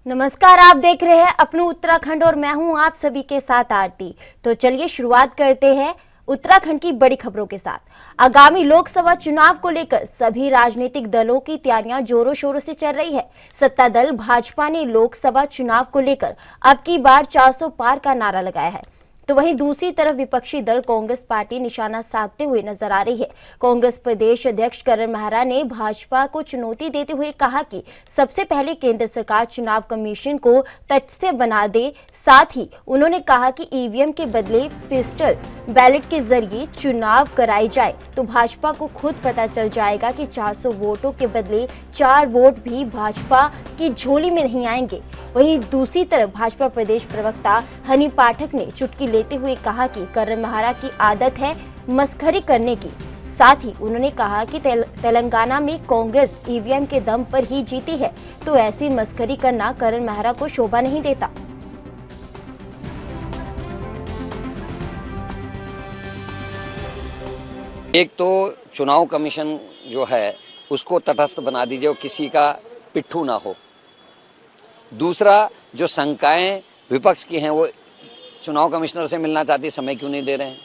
नमस्कार, आप देख रहे हैं अपने उत्तराखंड और मैं हूं आप सभी के साथ आरती। तो चलिए शुरुआत करते हैं उत्तराखंड की बड़ी खबरों के साथ। आगामी लोकसभा चुनाव को लेकर सभी राजनीतिक दलों की तैयारियां जोरों शोरों से चल रही है। सत्ता दल भाजपा ने लोकसभा चुनाव को लेकर अब की बार 400 पार का नारा लगाया है, तो वहीं दूसरी तरफ विपक्षी दल कांग्रेस पार्टी निशाना साधते हुए नजर आ रही है। कांग्रेस प्रदेश अध्यक्ष करण मेहरा ने भाजपा को चुनौती देते हुए कहा कि सबसे पहले केंद्र सरकार चुनाव कमीशन को तटस्थ बना दे। साथ ही उन्होंने कहा कि ईवीएम के बदले पिस्टल बैलेट के जरिए चुनाव कराई जाए तो भाजपा को खुद पता चल जाएगा कि 400 वोटों के बदले 4 वोट भी भाजपा की झोली में नहीं आएंगे। वहीं दूसरी तरफ भाजपा प्रदेश प्रवक्ता हनी पाठक ने चुटकी लेते हुए कहा कि करण मेहरा की आदत है मस्खरी करने की। साथ ही उन्होंने कहा कि तेलंगाना में कांग्रेस ईवीएम के दम पर ही जीती है, तो ऐसी मस्खरी करना करण मेहरा को शोभा नहीं देता। एक तो चुनाव कमीशन जो है उसको तटस्थ बना दीजिए और किसी का पिट्ठू ना हो। दूसरा, जो शंकाएं विपक्ष की हैं वो चुनाव कमिश्नर से मिलना चाहती है, समय क्यों नहीं दे रहे हैं,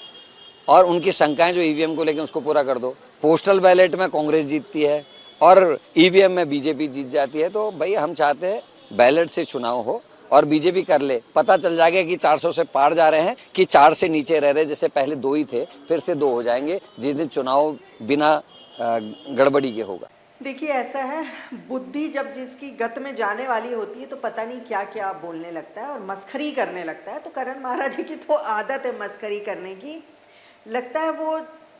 और उनकी शंकाएं जो ईवीएम को लेकर उसको पूरा कर दो। पोस्टल बैलेट में कांग्रेस जीतती है और ईवीएम में बीजेपी जीत जाती है, तो भाई हम चाहते हैं बैलेट से चुनाव हो और बीजेपी कर ले। पता चल जाएगा कि 400 से पार जा रहे हैं कि 4 से नीचे रह रहे, जैसे पहले 2 ही थे फिर से 2 हो जाएंगे जिस दिन चुनाव बिना गड़बड़ी के होगा। देखिए, ऐसा है, बुद्धि जब जिसकी गत में जाने वाली होती है तो पता नहीं क्या क्या बोलने लगता है और मस्खरी करने लगता है। तो करण महाराज जी की तो आदत है मस्खरी करने की। लगता है वो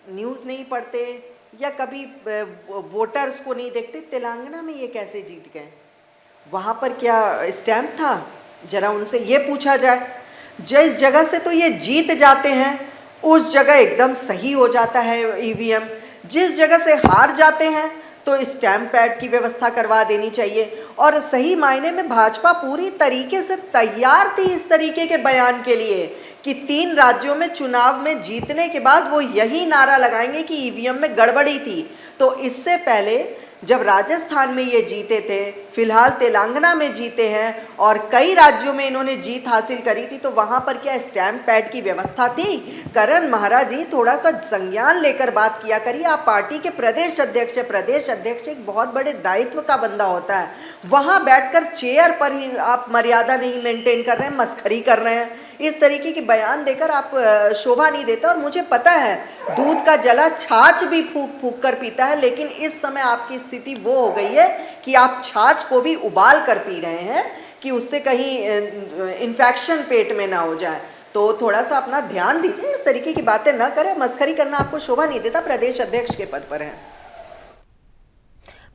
न्यूज़ नहीं पढ़ते या कभी वोटर्स को नहीं देखते। तेलंगाना में ये कैसे जीत गए, वहाँ पर क्या स्टैम्प था, जरा उनसे ये पूछा जाए। जिस जगह से तो ये जीत जाते हैं उस जगह एकदम सही हो जाता है ईवीएम। जिस जगह से हार जाते हैं तो स्टैम्प पैड की व्यवस्था करवा देनी चाहिए। और सही मायने में भाजपा पूरी तरीके से तैयार थी इस तरीके के बयान के लिए कि 3 राज्यों में चुनाव में जीतने के बाद वो यही नारा लगाएंगे कि ईवीएम में गड़बड़ी थी। तो इससे पहले जब राजस्थान में ये जीते थे, फिलहाल तेलंगाना में जीते हैं और कई राज्यों में इन्होंने जीत हासिल करी थी, तो वहाँ पर क्या स्टैम्प पैड की व्यवस्था थी? करण महाराज जी, थोड़ा सा संज्ञान लेकर बात किया करिए। आप पार्टी के प्रदेश अध्यक्ष है, प्रदेश अध्यक्ष एक बहुत बड़े दायित्व का बंदा होता है। वहाँ बैठकर चेयर पर ही आप मर्यादा नहीं मेंटेन कर रहे हैं, मस्खरी कर रहे हैं। इस तरीके के बयान देकर आप शोभा नहीं देता। और मुझे पता है दूध का जला छाछ भी फूक फूक कर पीता है, लेकिन इस समय आपकी स्थिति वो हो गई है कि आप छाछ को भी उबाल कर पी रहे हैं कि उससे कहीं इन्फेक्शन पेट में ना हो जाए। तो थोड़ा सा अपना ध्यान दीजिए, इस तरीके की बातें ना करें। मस्खरी करना आपको शोभा नहीं देता, प्रदेश अध्यक्ष के पद पर हैं।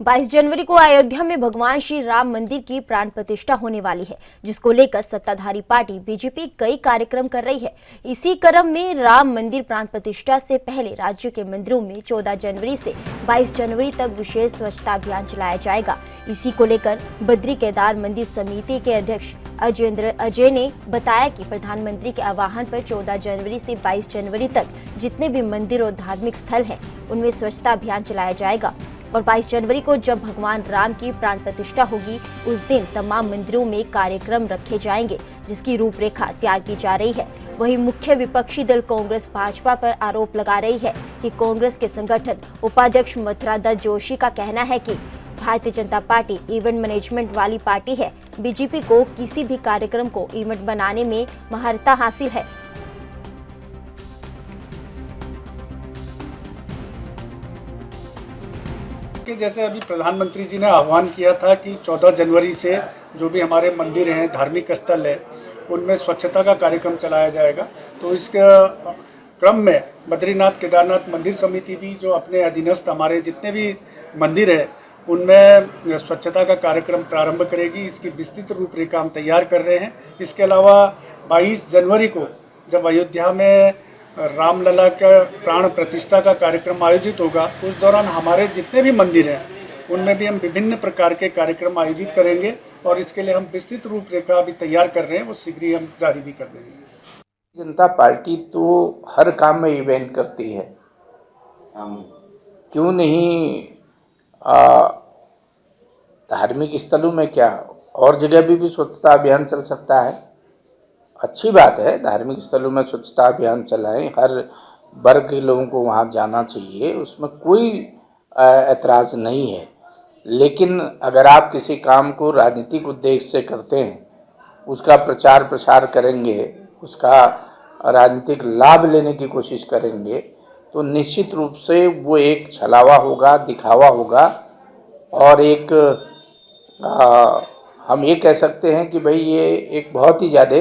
22 जनवरी को अयोध्या में भगवान श्री राम मंदिर की प्राण प्रतिष्ठा होने वाली है, जिसको लेकर सत्ताधारी पार्टी बीजेपी कई कार्यक्रम कर रही है। इसी क्रम में राम मंदिर प्राण प्रतिष्ठा से पहले राज्य के मंदिरों में 14 जनवरी से 22 जनवरी तक विशेष स्वच्छता अभियान चलाया जाएगा। इसी को लेकर बद्री केदार मंदिर समिति के अध्यक्ष अजय ने बताया कि प्रधानमंत्री के आह्वान पर 14 जनवरी से 22 जनवरी तक जितने भी मंदिर और धार्मिक स्थल हैं उनमें स्वच्छता अभियान चलाया जाएगा। और 22 जनवरी को जब भगवान राम की प्राण प्रतिष्ठा होगी उस दिन तमाम मंदिरों में कार्यक्रम रखे जाएंगे, जिसकी रूपरेखा तैयार की जा रही है। वहीं मुख्य विपक्षी दल कांग्रेस भाजपा पर आरोप लगा रही है कि कांग्रेस के संगठन उपाध्यक्ष मथुरा दत्त जोशी का कहना है कि Bharatiya Janata party event management वाली पार्टी है। बीजेपी को किसी भी कार्यक्रम को इवेंट बनाने में महारत हासिल है। जैसे अभी प्रधानमंत्री जी ने आह्वान किया था कि 14 जनवरी से जो भी हमारे मंदिर हैं, धार्मिक स्थल है, उनमें स्वच्छता का कार्यक्रम चलाया जाएगा। तो इसके क्रम में बद्रीनाथ केदारनाथ मंदिर समिति भी जो अपने अधीनस्थ हमारे जितने भी मंदिर हैं उनमें स्वच्छता का कार्यक्रम प्रारंभ करेगी। इसकी विस्तृत रूपरेखा हम तैयार कर रहे हैं। इसके अलावा 22 जनवरी को जब अयोध्या में रामलला का प्राण प्रतिष्ठा का कार्यक्रम आयोजित होगा, उस दौरान हमारे जितने भी मंदिर हैं उनमें भी हम विभिन्न प्रकार के कार्यक्रम आयोजित करेंगे और इसके लिए हम विस्तृत रूपरेखा अभी तैयार कर रहे हैं, वो शीघ्र ही हम जारी भी कर देंगे। जनता पार्टी तो हर काम में इवेंट करती है, क्यों नहीं धार्मिक स्थलों में क्या और जगह भी स्वच्छता अभियान चल सकता है। अच्छी बात है, धार्मिक स्थलों में स्वच्छता अभियान चलाएं, हर वर्ग के लोगों को वहाँ जाना चाहिए, उसमें कोई ऐतराज़ नहीं है। लेकिन अगर आप किसी काम को राजनीतिक उद्देश्य से करते हैं, उसका प्रचार प्रसार करेंगे, उसका राजनीतिक लाभ लेने की कोशिश करेंगे, तो निश्चित रूप से वो एक छलावा होगा, दिखावा होगा और एक हम ये कह सकते हैं कि भाई ये एक बहुत ही ज़्यादा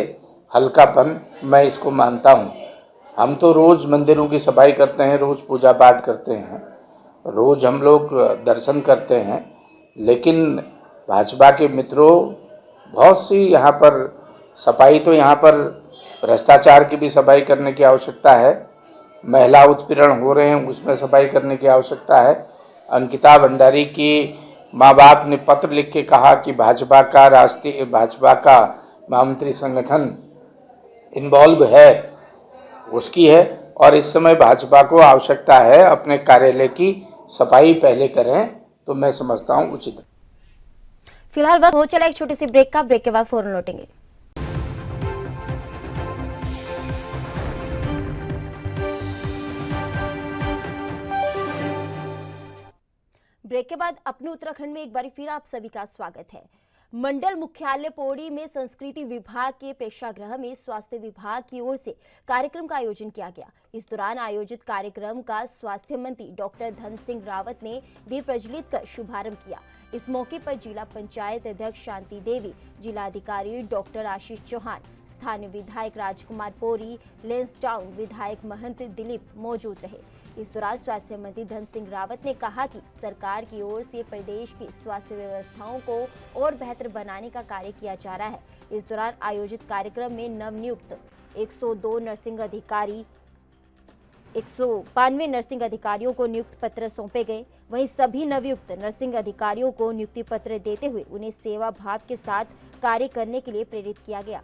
हल्कापन मैं इसको मानता हूँ। हम तो रोज़ मंदिरों की सफाई करते हैं, रोज़ पूजा पाठ करते हैं, रोज़ हम लोग दर्शन करते हैं, लेकिन भाजपा के मित्रों बहुत सी यहाँ पर सफाई, तो यहाँ पर भ्रष्टाचार की भी सफाई करने की आवश्यकता है, महिला उत्पीड़न हो रहे हैं उसमें सफाई करने की आवश्यकता है। अंकिता भंडारी की माँ बाप ने पत्र लिख के कहा कि भाजपा का महामंत्री संगठन इन्वॉल्व है, उसकी है, और इस समय भाजपा को आवश्यकता है अपने कार्यालय की सफाई पहले करें, तो मैं समझता हूँ उचित। फिलहाल वक्त हो चला एक छोटी सी ब्रेक का, ब्रेक के बाद फौरन लौटेंगे। ब्रेक के बाद अपने उत्तराखंड में एक बार फिर आप सभी का स्वागत है। मंडल मुख्यालय पौड़ी में संस्कृति विभाग के प्रेक्षागृह में स्वास्थ्य विभाग की ओर से कार्यक्रम का आयोजन किया गया। इस दौरान आयोजित कार्यक्रम का स्वास्थ्य मंत्री डॉक्टर धन सिंह रावत ने दीप प्रज्वलित कर शुभारंभ किया। इस मौके पर जिला पंचायत अध्यक्ष शांति देवी, जिलाधिकारी डॉक्टर आशीष चौहान, स्थानीय विधायक राजकुमार पौरी, लेंसडाउन विधायक महंत दिलीप मौजूद रहे। इस दौरान स्वास्थ्य मंत्री धन सिंह रावत ने कहा कि सरकार की ओर से प्रदेश की स्वास्थ्य व्यवस्थाओं को और बेहतर बनाने का कार्य किया जा रहा है। इस दौरान आयोजित कार्यक्रम में नवनियुक्त 102 नर्सिंग अधिकारी 192 नर्सिंग अधिकारियों को नियुक्ति पत्र सौंपे गए। वहीं सभी नवयुक्त नर्सिंग अधिकारियों को नियुक्ति पत्र देते हुए उन्हें सेवा भाव के साथ कार्य करने के लिए प्रेरित किया गया।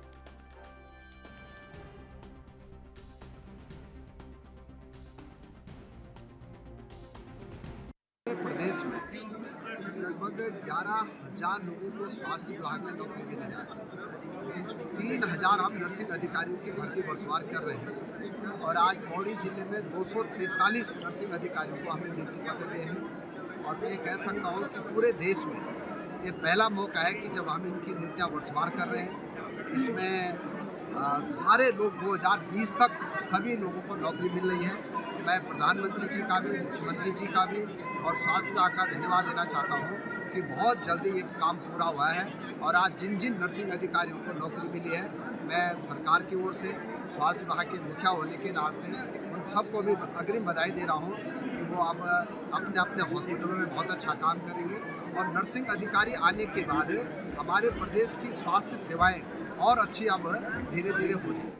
प्रदेश में लगभग 11,000 लोगों को स्वास्थ्य विभाग में नौकरी देने जा रहा है। 3,000 हम नर्सिंग अधिकारियों की भर्ती वर्षवार कर रहे हैं और आज पौड़ी जिले में 243 नर्सिंग अधिकारियों को हमने नियुक्ति पत्र दिए हैं। और मैं ये कह सकता हूँ कि पूरे देश में ये पहला मौका है कि जब हम इनकी नियुक्तियाँ वर्षवार कर रहे हैं। इसमें सारे लोग 2020 तक सभी लोगों को नौकरी मिल रही है। मैं प्रधानमंत्री जी का भी, मुख्यमंत्री जी का भी और स्वास्थ्य विभाग का धन्यवाद देना चाहता हूँ कि बहुत जल्दी ये काम पूरा हुआ है और आज जिन जिन नर्सिंग अधिकारियों को नौकरी मिली है, मैं सरकार की ओर से स्वास्थ्य विभाग के मुखिया होने के नाते उन सबको भी अग्रिम बधाई दे रहा हूँ कि वो अब अपने अपने हॉस्पिटलों में बहुत अच्छा काम करेंगे और नर्सिंग अधिकारी आने के बाद हमारे प्रदेश की स्वास्थ्य सेवाएँ और अच्छी अब धीरे धीरे हो जाएगी।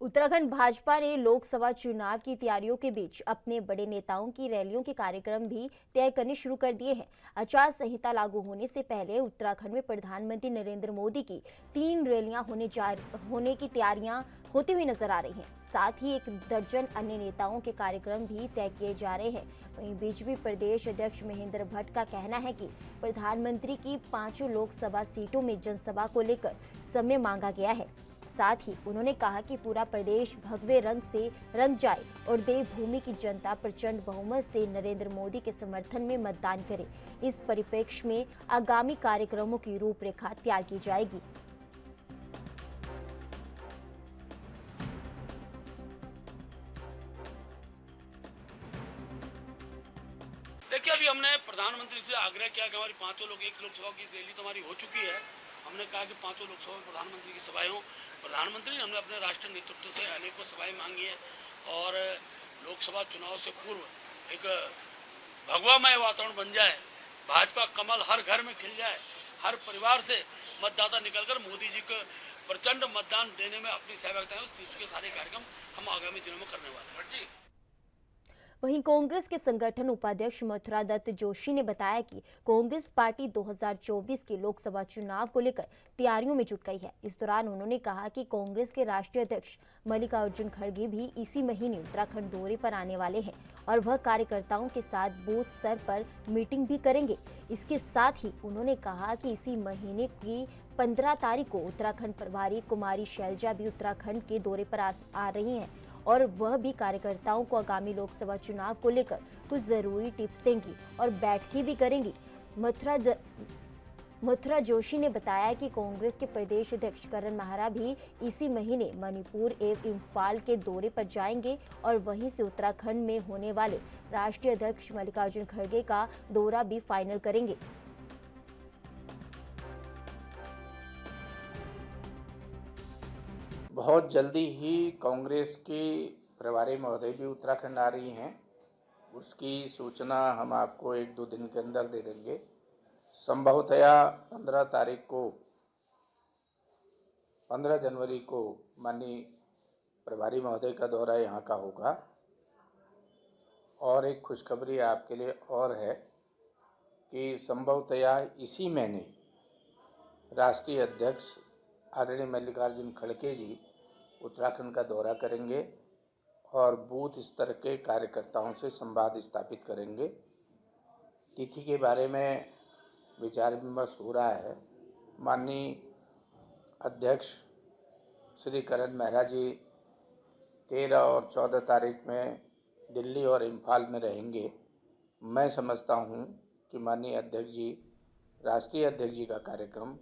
उत्तराखंड भाजपा ने लोकसभा चुनाव की तैयारियों के बीच अपने बड़े नेताओं की रैलियों के कार्यक्रम भी तय करने शुरू कर दिए हैं। आचार संहिता लागू होने से पहले उत्तराखंड में प्रधानमंत्री नरेंद्र मोदी की 3 रैलियां होने की तैयारियां होती हुई नजर आ रही हैं। साथ ही 1 दर्जन अन्य नेताओं के कार्यक्रम भी तय किए जा रहे हैं। वहीं बीजेपी प्रदेश अध्यक्ष महेंद्र भट्ट का कहना है कि प्रधानमंत्री की 5 लोकसभा सीटों में जनसभा को लेकर समय मांगा गया है। साथ ही उन्होंने कहा कि पूरा प्रदेश भगवे रंग से रंग जाए और देवभूमि की जनता प्रचंड बहुमत से नरेंद्र मोदी के समर्थन में मतदान करे। इस परिप्रेक्ष्य में आगामी कार्यक्रमों की रूपरेखा तैयार की जाएगी। देखिए, अभी हमने प्रधानमंत्री से आग्रह किया कि हमारी 5 लोग एक लोकसभा की रैली तो हमारी हो चुकी है। हमने कहा कि 5 लोकसभा में प्रधानमंत्री की सभाएं हों। प्रधानमंत्री ने हमने अपने राष्ट्रीय नेतृत्व से अनेकों सभाएं मांगी है और लोकसभा चुनाव से पूर्व एक भगवामय वातावरण बन जाए, भाजपा कमल हर घर में खिल जाए, हर परिवार से मतदाता निकलकर मोदी जी को प्रचंड मतदान देने में अपनी सहभागिता है। उसके सारे कार्यक्रम हम आगामी दिनों में करने वाले हैं। वहीं कांग्रेस के संगठन उपाध्यक्ष मथुरा दत्त जोशी ने बताया कि कांग्रेस पार्टी 2024 के लोकसभा चुनाव को लेकर तैयारियों में जुट गई है। इस दौरान उन्होंने कहा कि कांग्रेस के राष्ट्रीय अध्यक्ष मल्लिकार्जुन खड़गे भी इसी महीने उत्तराखंड दौरे पर आने वाले हैं और वह कार्यकर्ताओं के साथ बूथ स्तर पर मीटिंग भी करेंगे। इसके साथ ही उन्होंने कहा कि इसी महीने की 15 तारीख को उत्तराखंड प्रभारी कुमारी शैलजा भी उत्तराखंड के दौरे पर आ रही हैं और वह भी कार्यकर्ताओं को आगामी लोकसभा चुनाव को लेकर कुछ जरूरी टिप्स देंगी और बैठकें भी करेंगी। मथुरा जोशी ने बताया कि कांग्रेस के प्रदेश अध्यक्ष करण माहरा भी इसी महीने मणिपुर एवं इम्फाल के दौरे पर जाएंगे और वहीं से उत्तराखंड में होने वाले राष्ट्रीय अध्यक्ष मल्लिकार्जुन खड़गे का दौरा भी फाइनल करेंगे। बहुत जल्दी ही कांग्रेस की प्रभारी महोदय भी उत्तराखंड आ रही हैं। उसकी सूचना हम आपको 1-2 दिन के अंदर दे देंगे। संभवतया 15 जनवरी को माननीय प्रभारी महोदय का दौरा यहाँ का होगा। और एक खुशखबरी आपके लिए और है कि संभवतया इसी महीने राष्ट्रीय अध्यक्ष आदरणीय मल्लिकार्जुन खड़गे जी उत्तराखंड का दौरा करेंगे और बूथ स्तर के कार्यकर्ताओं से संवाद स्थापित करेंगे। तिथि के बारे में विचार विमर्श हो रहा है। माननीय अध्यक्ष श्री करण माहरा जी 13 और 14 तारीख में दिल्ली और इम्फाल में रहेंगे। मैं समझता हूं कि माननीय अध्यक्ष जी, राष्ट्रीय अध्यक्ष जी का कार्यक्रम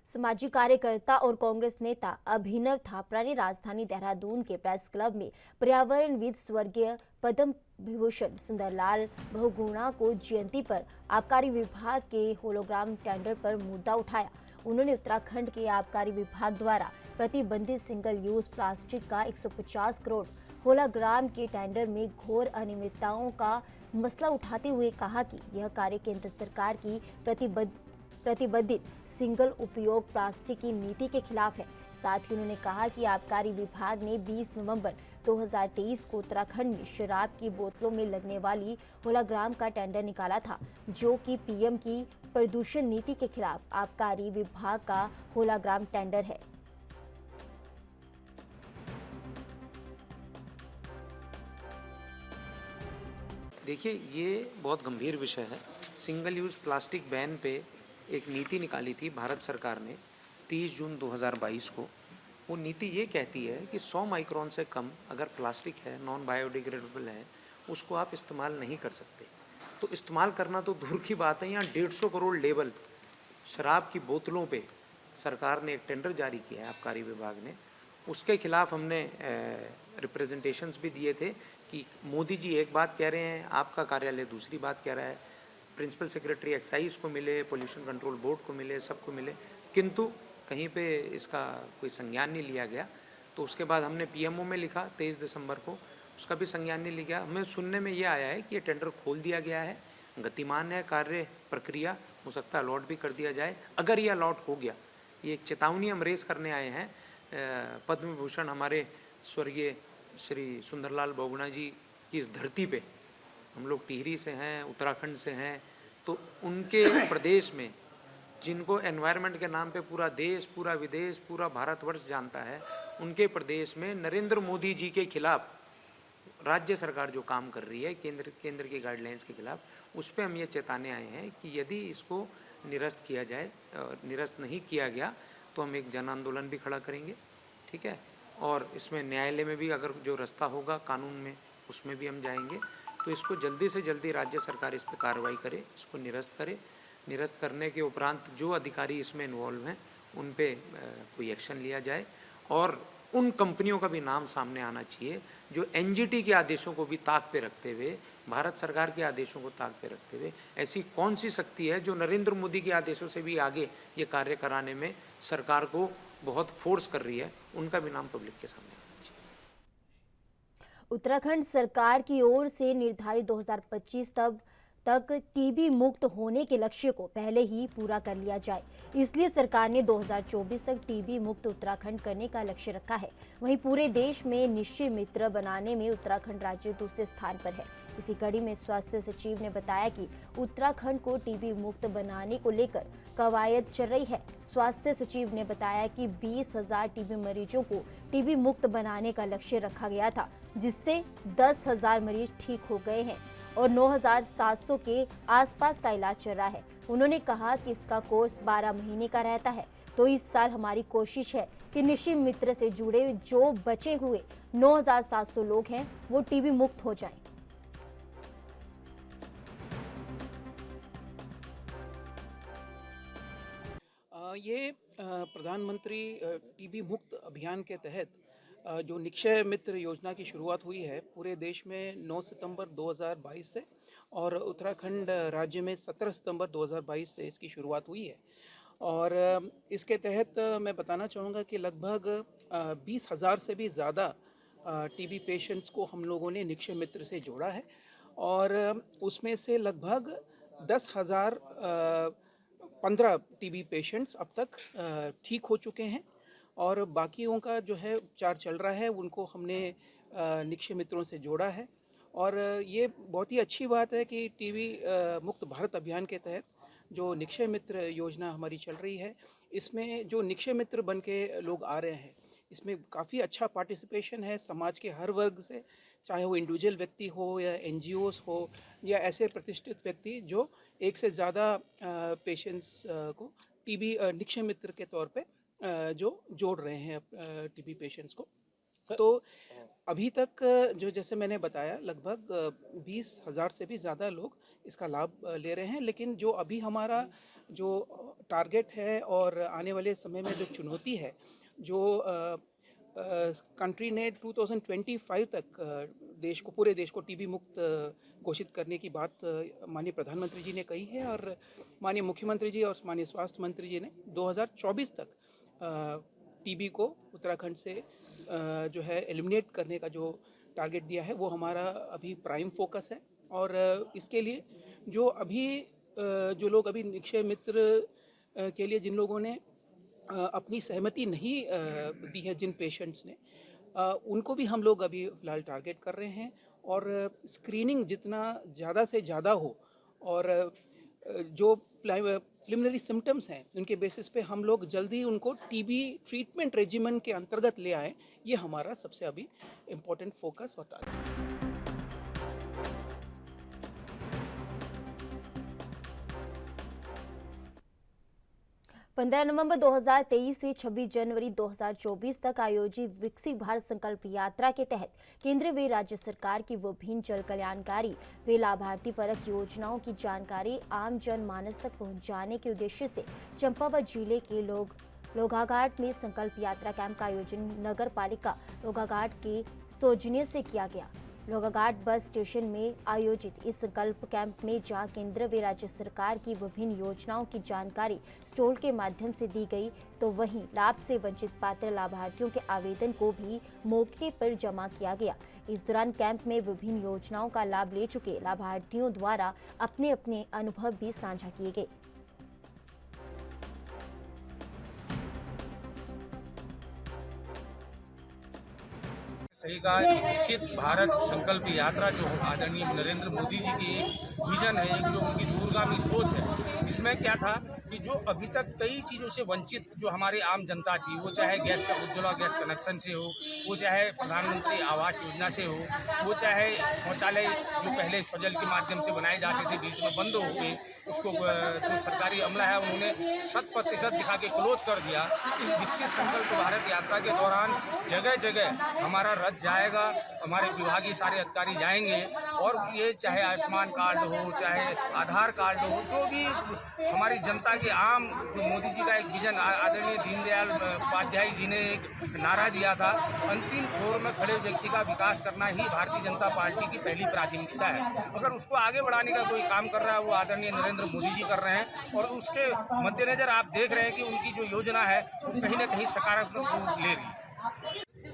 सामाजिक कार्यकर्ता और कांग्रेस नेता अभिनव थापरा ने राजधानी देहरादून के प्रेस क्लब में पर्यावरणविद स्वर्गीय पद्म विभूषण सुंदरलाल बहुगुणा को जयंती पर आबकारी विभाग के होलोग्राम टेंडर पर मुद्दा उठाया। उन्होंने उत्तराखंड के आबकारी विभाग द्वारा प्रतिबंधित सिंगल यूज प्लास्टिक का 150 करोड़ होलोग्राम के टेंडर में घोर अनियमितताओं का मसला उठाते हुए कहा कि यह कार्य केंद्र सरकार की प्रतिबंधित सिंगल उपयोग प्लास्टिक की नीति के खिलाफ है। साथ ही उन्होंने कहा कि आबकारी विभाग ने 20 नवंबर 2023 को उत्तराखंड में शराब की बोतलों में लगने वाली होलोग्राम का टेंडर निकाला था, जो कि पीएम की प्रदूषण नीति के खिलाफ आबकारी विभाग का होलोग्राम टेंडर है। देखिए, ये बहुत गंभीर विषय है। सिंगल यूज़ प्लास्टिक बैन पे एक नीति निकाली थी भारत सरकार ने 30 जून 2022 को। वो नीति ये कहती है कि 100 माइक्रोन से कम अगर प्लास्टिक है, नॉन बायोडिग्रेडेबल है, उसको आप इस्तेमाल नहीं कर सकते। तो इस्तेमाल करना तो दूर की बात है, यहाँ 150 करोड़ लेबल शराब की बोतलों पे सरकार ने एक टेंडर जारी किया है आबकारी विभाग ने। उसके खिलाफ हमने रिप्रेजेंटेशंस भी दिए थे कि मोदी जी एक बात कह रहे हैं, आपका कार्यालय दूसरी बात कह रहा है। प्रिंसिपल सेक्रेटरी एक्साइज को मिले, पोल्यूशन कंट्रोल बोर्ड को मिले, सबको मिले, किंतु कहीं पे इसका कोई संज्ञान नहीं लिया गया। तो उसके बाद हमने पीएमओ में लिखा 23 दिसंबर को, उसका भी संज्ञान नहीं लिया। हमें सुनने में ये आया है कि ये टेंडर खोल दिया गया है, गतिमान है कार्य प्रक्रिया, हो सकता है अलॉट भी कर दिया जाए। अगर ये अलॉट हो गया, ये एक चेतावनी हम रेस करने आए हैं। पद्म विभूषण हमारे स्वर्गीय श्री सुंदरलाल बहुगुणा जी की इस धरती पे, हम लोग टिहरी से हैं, उत्तराखंड से हैं, तो उनके प्रदेश में जिनको एनवायरनमेंट के नाम पे पूरा देश, पूरा विदेश, पूरा भारतवर्ष जानता है, उनके प्रदेश में नरेंद्र मोदी जी के खिलाफ राज्य सरकार जो काम कर रही है केंद्र की गाइडलाइंस के खिलाफ, उस पर हम ये चेताने आए हैं कि यदि इसको निरस्त किया जाए, निरस्त नहीं किया गया तो हम एक जन आंदोलन भी खड़ा करेंगे। ठीक है, और इसमें न्यायालय में भी अगर जो रास्ता होगा कानून में, उसमें भी हम जाएंगे। तो इसको जल्दी से जल्दी राज्य सरकार इस पर कार्रवाई करे, इसको निरस्त करे। निरस्त करने के उपरांत जो अधिकारी इसमें इन्वॉल्व हैं उन पे कोई एक्शन लिया जाए और उन कंपनियों का भी नाम सामने आना चाहिए जो एनजीटी के आदेशों को भी ताक पे रखते हुए, भारत सरकार के आदेशों को ताक पे रखते हुए, ऐसी कौन सी शक्ति है जो नरेंद्र मोदी के आदेशों से भी आगे ये कार्य कराने में सरकार को बहुत फोर्स कर रही है, उनका भी नाम पब्लिक के सामने आना चाहिए। उत्तराखंड सरकार की ओर से निर्धारित 2025 तक टीबी मुक्त होने के लक्ष्य को पहले ही पूरा कर लिया जाए। इसलिए सरकार ने 2024 तक टीबी मुक्त उत्तराखंड करने का लक्ष्य रखा है। वहीं पूरे देश में निश्चय मित्र बनाने में उत्तराखंड राज्य दूसरे स्थान पर है। इसी कड़ी में स्वास्थ्य सचिव ने बताया कि उत्तराखंड को टीबी मुक्त बनाने को लेकर कवायद चल रही है। स्वास्थ्य सचिव ने बताया कि 20,000 टीबी मरीजों को टीबी मुक्त बनाने का लक्ष्य रखा गया था, जिससे 10,000 मरीज ठीक हो गए हैं और 9,700 के आसपास का इलाज चल रहा है। उन्होंने कहा कि इसका कोर्स 12 महीने का रहता है, तो इस साल हमारी कोशिश है कि निश्चय मित्र से जुड़े जो बचे हुए 9,700 लोग हैं वो टीबी मुक्त हो जाएं। ये प्रधानमंत्री टीबी मुक्त अभियान के तहत जो निक्षय मित्र योजना की शुरुआत हुई है पूरे देश में 9 सितंबर 2022 से और उत्तराखंड राज्य में 17 सितंबर 2022 से इसकी शुरुआत हुई है। और इसके तहत मैं बताना चाहूँगा कि लगभग 20,000 से भी ज़्यादा टीबी पेशेंट्स को हम लोगों ने निक्षय मित्र से जोड़ा है और उसमें से लगभग 10,015 टीबी पेशेंट्स अब तक ठीक हो चुके हैं और बाकियों का जो है उपचार चल रहा है, उनको हमने निक्षय मित्रों से जोड़ा है। और ये बहुत ही अच्छी बात है कि टीबी मुक्त भारत अभियान के तहत जो निक्षय मित्र योजना हमारी चल रही है, इसमें जो निक्षय मित्र बन के लोग आ रहे हैं, इसमें काफ़ी अच्छा पार्टिसिपेशन है समाज के हर वर्ग से, चाहे वो इंडिविजुअल व्यक्ति हो या NGOs हो या ऐसे प्रतिष्ठित व्यक्ति जो एक से ज़्यादा पेशेंट्स को टीबी निक्षय मित्र के तौर पे जो जोड़ रहे हैं टीबी पेशेंट्स को। तो अभी तक जो जैसे मैंने बताया लगभग 20,000 से भी ज़्यादा लोग इसका लाभ ले रहे हैं, लेकिन जो अभी हमारा जो टारगेट है और आने वाले समय में जो चुनौती है, जो कंट्री ने 2025 तक देश को पूरे देश को टीबी मुक्त घोषित करने की बात माननीय प्रधानमंत्री जी ने कही है और माननीय मुख्यमंत्री जी और माननीय स्वास्थ्य मंत्री जी ने 2024 तक टीबी को उत्तराखंड से जो है एलिमिनेट करने का जो टारगेट दिया है वो हमारा अभी प्राइम फोकस है। और इसके लिए जो अभी जो लोग अभी निक्षय मित्र के लिए जिन लोगों ने अपनी सहमति नहीं दी है, जिन पेशेंट्स ने, उनको भी हम लोग अभी फ़िलहाल टारगेट कर रहे हैं और स्क्रीनिंग जितना ज़्यादा से ज़्यादा हो और जो प्रिलिमिनरी सिम्टम्स हैं उनके बेसिस पे हम लोग जल्दी उनको टीबी ट्रीटमेंट रेजिमेंट के अंतर्गत ले आएँ, ये हमारा सबसे अभी इम्पोर्टेंट फोकस और टारगेट। 15 नवंबर 2023 से 26 जनवरी 2024 तक आयोजित विकसित भारत संकल्प यात्रा के तहत केंद्र व राज्य सरकार की विभिन्न जन कल्याणकारी व लाभार्थी परक योजनाओं की जानकारी आम जन मानस तक पहुंचाने के उद्देश्य से चंपावत जिले के लोगाघाट में संकल्प यात्रा कैंप का आयोजन नगर पालिका लोगाघाट के सौजन्य से किया गया। लोगाघाट बस स्टेशन में आयोजित इस संकल्प कैंप में जहां केंद्र व राज्य सरकार की विभिन्न योजनाओं की जानकारी स्टॉल के माध्यम से दी गई, तो वहीं लाभ से वंचित पात्र लाभार्थियों के आवेदन को भी मौके पर जमा किया गया। इस दौरान कैंप में विभिन्न योजनाओं का लाभ ले चुके लाभार्थियों द्वारा अपने अपने अनुभव भी साझा किए गए। सही कहा, निश्चित भारत संकल्प यात्रा जो आदरणीय नरेंद्र मोदी जी की विजन है, एक जो उनकी दूरगामी सोच है, इसमें क्या था कि जो अभी तक कई चीज़ों से वंचित जो हमारे आम जनता थी, वो चाहे गैस का उज्ज्वला गैस कनेक्शन से हो, वो चाहे प्रधानमंत्री आवास योजना से हो, वो चाहे शौचालय जो पहले स्वजल के माध्यम से बनाए जाते थे बीच में बंद हो गए, उसको जो सरकारी अमला है उन्होंने 100% दिखा के क्लोज कर दिया। इस विकसित संकल्प भारत यात्रा के दौरान जगह जगह हमारा रथ जाएगा, हमारे विभागीय सारे अधिकारी जाएंगे और ये चाहे आयुष्मान कार्ड हो, चाहे आधार कार्ड हो, जो भी हमारी जनता के आम जो मोदी जी का एक विजन आदरणीय दीनदयाल उपाध्याय जी ने एक नारा दिया था, अंतिम छोर में खड़े व्यक्ति का विकास करना ही भारतीय जनता पार्टी की पहली प्राथमिकता है। अगर उसको आगे बढ़ाने का कोई काम कर रहा है वो आदरणीय नरेंद्र मोदी जी कर रहे हैं और उसके मद्देनजर आप देख रहे हैं कि उनकी जो योजना है वो कहीं ना कहीं सकारात्मक रूप ले रही है।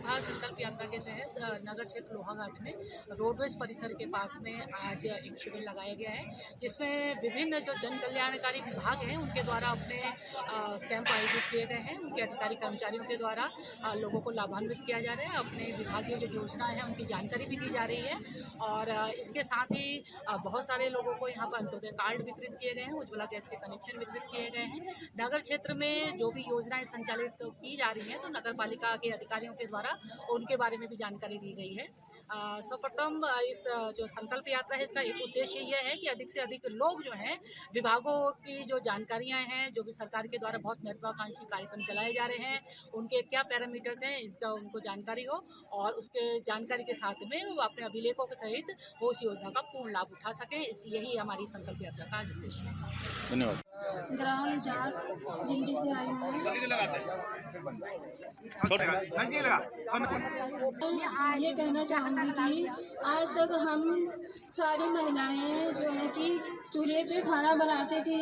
महासंकल्प यात्रा के तहत नगर क्षेत्र लोहाघाट में रोडवेज परिसर के पास में आज एक शिविर लगाया गया है, जिसमें विभिन्न जो जन कल्याणकारी विभाग हैं उनके द्वारा अपने कैंप आयोजित किए गए हैं। उनके अधिकारी कर्मचारियों के द्वारा लोगों को लाभान्वित किया जा रहा है, अपने विभागीय जो योजनाएं हैं उनकी जानकारी भी दी जा रही है। और इसके साथ ही बहुत सारे लोगों को यहाँ पर अंत्योदय कार्ड वितरित किए गए हैं, उज्ज्वला गैस के कनेक्शन वितरित किए गए हैं। नगर क्षेत्र में जो भी योजनाएं संचालित की जा रही हैं तो नगर पालिका के अधिकारियों के द्वारा उनके बारे में भी जानकारी दी गई है। सर्वप्रथम इस जो संकल्प यात्रा है इसका एक उद्देश्य यह है कि अधिक से अधिक लोग जो हैं विभागों की जो जानकारियां हैं, जो भी सरकार के द्वारा बहुत महत्वाकांक्षी कार्यक्रम चलाए जा रहे हैं, उनके क्या पैरामीटर्स हैं इसका उनको जानकारी हो और उसके जानकारी के साथ में वो अपने अभिलेखों के सहित वो उस योजना का पूर्ण लाभ उठा सकें। यही हमारी संकल्प यात्रा का उद्देश्य है। धन्यवाद। ग्राम जाट जिंडी से आई हूँ। ये कहना चाहूँगी कि आज तक हम सारी महिलाएं जो है कि चूल्हे पे खाना बनाते थे,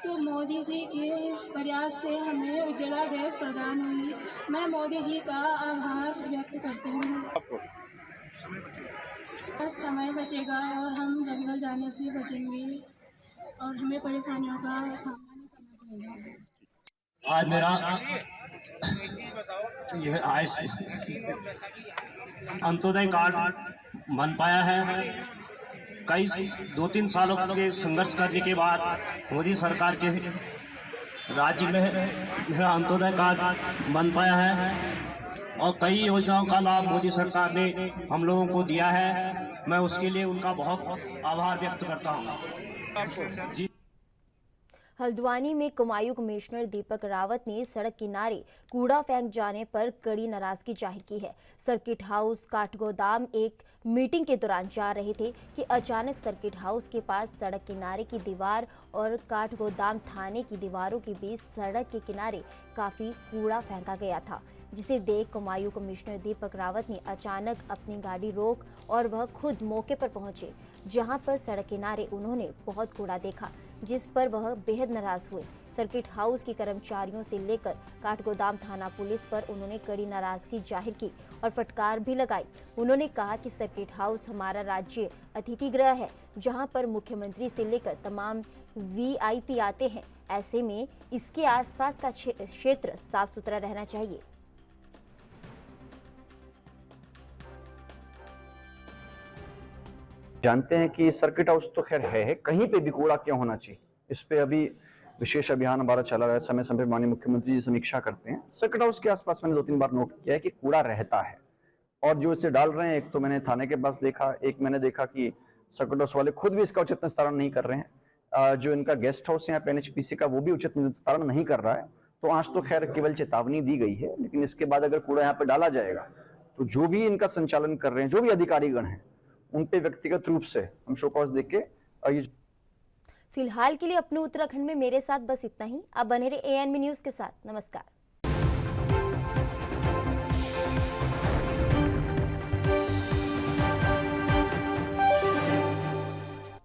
तो मोदी जी के इस प्रयास से हमें उज्ज्वला गैस प्रदान हुई। मैं मोदी जी का आभार व्यक्त करती हूँ। समय बचेगा और हम जंगल जाने से बचेंगे और हमें परेशानियों का सामना करना पड़ेगा। आज मेरा यह अंत्योदय कार्ड बन पाया है। कई 2-3 सालों के संघर्ष करने के बाद मोदी सरकार के राज्य में मेरा अंत्योदय कार्ड बन पाया है और कई योजनाओं का लाभ मोदी सरकार ने हम लोगों को दिया है। मैं उसके लिए उनका बहुत आभार व्यक्त करता हूँ। जी। हल्द्वानी में कुमायूं कमिश्नर दीपक रावत ने सड़क किनारे कूड़ा फेंक जाने पर कड़ी नाराजगी जाहिर की है। सर्किट हाउस काठगोदाम एक मीटिंग के दौरान जा रहे थे कि अचानक सर्किट हाउस के पास सड़क किनारे की दीवार और काठगोदाम थाने की दीवारों के बीच सड़क के किनारे काफी कूड़ा फेंका गया था, जिसे देख कुमायूं कमिश्नर दीपक रावत ने अचानक अपनी गाड़ी रोक और वह खुद मौके पर पहुंचे, जहां पर सड़क किनारे उन्होंने बहुत कूड़ा देखा, जिस पर वह बेहद नाराज हुए। सर्किट हाउस के कर्मचारियों से लेकर काठगोदाम थाना पुलिस पर उन्होंने कड़ी नाराजगी जाहिर की और फटकार भी लगाई। उन्होंने कहा कि सर्किट हाउस हमारा राज्य अतिथि गृह है, जहां पर मुख्यमंत्री से लेकर तमाम VIP आते हैं। ऐसे में इसके आसपास का क्षेत्र साफ सुथरा रहना चाहिए। जानते हैं कि सर्किट हाउस तो खैर है, कहीं पे भी कूड़ा क्यों होना चाहिए, इस पे अभी विशेष अभियान हमारा चला रहा है। समय समय पर माननीय मुख्यमंत्री जी समीक्षा करते हैं। सर्किट हाउस के आसपास मैंने 2-3 बार नोट किया है कि कूड़ा रहता है और जो इसे डाल रहे हैं, एक तो मैंने थाने के पास देखा, एक मैंने देखा कि सर्किट हाउस वाले खुद भी इसका उचित निस्तारण नहीं कर रहे हैं। जो इनका गेस्ट हाउस है NHPC का, वो भी उचित निस्तारण नहीं कर रहा है। तो आज तो खैर केवल चेतावनी दी गई है, लेकिन इसके बाद अगर कूड़ा यहाँ पे डाला जाएगा तो जो भी इनका संचालन कर रहे हैं, जो भी अधिकारीगण हैं, उन पे व्यक्तिगत रूप से हम शो कॉज देख के फिलहाल के लिए अपने उत्तराखंड में मेरे साथ बस इतना ही। आप बने रहे ANB न्यूज के साथ। नमस्कार।